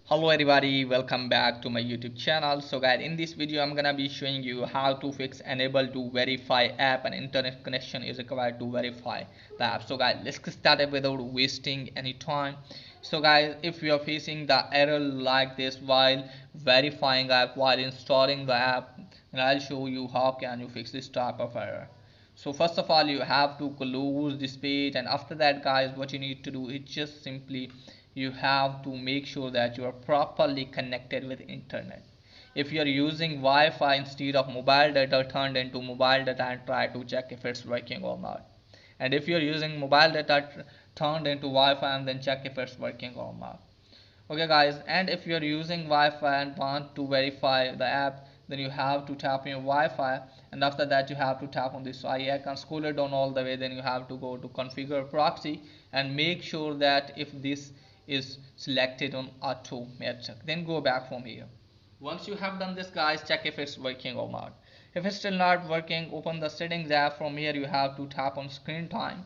Hello everybody, welcome back to my YouTube channel. So guys, in this video I'm gonna be showing you how to fix enable to verify app and internet connection is required to verify the app. So guys, let's get started without wasting any time. So guys, if you are facing the error like this while verifying app, while installing the app, and I'll show you how can you fix this type of error. So first of all, you have to close this page, and after that guys, what you need to do is just simply you have to make sure that you are properly connected with internet. If you are using Wi-Fi instead of mobile data, turn into mobile data and try to check if it's working or not. And if you are using mobile data, turn into Wi-Fi and then check if it's working or not. Okay guys, and if you are using Wi-Fi and want to verify the app, then you have to tap on your Wi-Fi, and after that you have to tap on this icon, scroll it down all the way, then you have to go to configure proxy and make sure that if this is selected on automatic, then go back from here. Once you have done this guys, check if it's working or not. If it's still not working, open the settings app. From here you have to tap on screen time.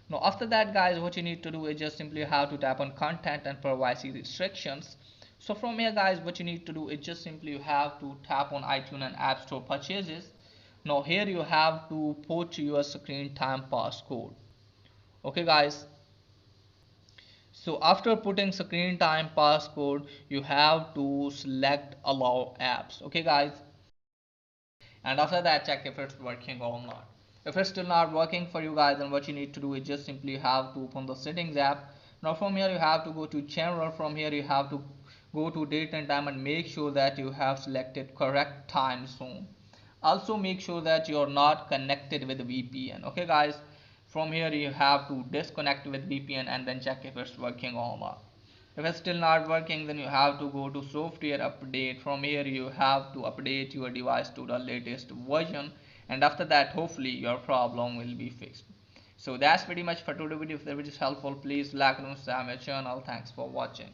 Now after that guys, what you need to do is just simply have to tap on content and privacy restrictions. So from here guys, what you need to do is just simply you have to tap on iTunes and App Store purchases. Now here you have to put your screen time passcode. Okay guys, so after putting screen time passcode, you have to select allow apps. Okay guys, and after that check if it's working or not. If it's still not working for you guys, then what you need to do is just simply have to open the settings app. Now from here you have to go to general. From here you have to go to date and time and make sure that you have selected correct time zone. Also make sure that you're not connected with VPN. Okay guys, from here you have to disconnect with VPN and then check if it's working or not. If it's still not working, then you have to go to software update. From here you have to update your device to the latest version, and after that hopefully your problem will be fixed. So that's pretty much for today's video. If the video is helpful, please like and subscribe my channel. Thanks for watching.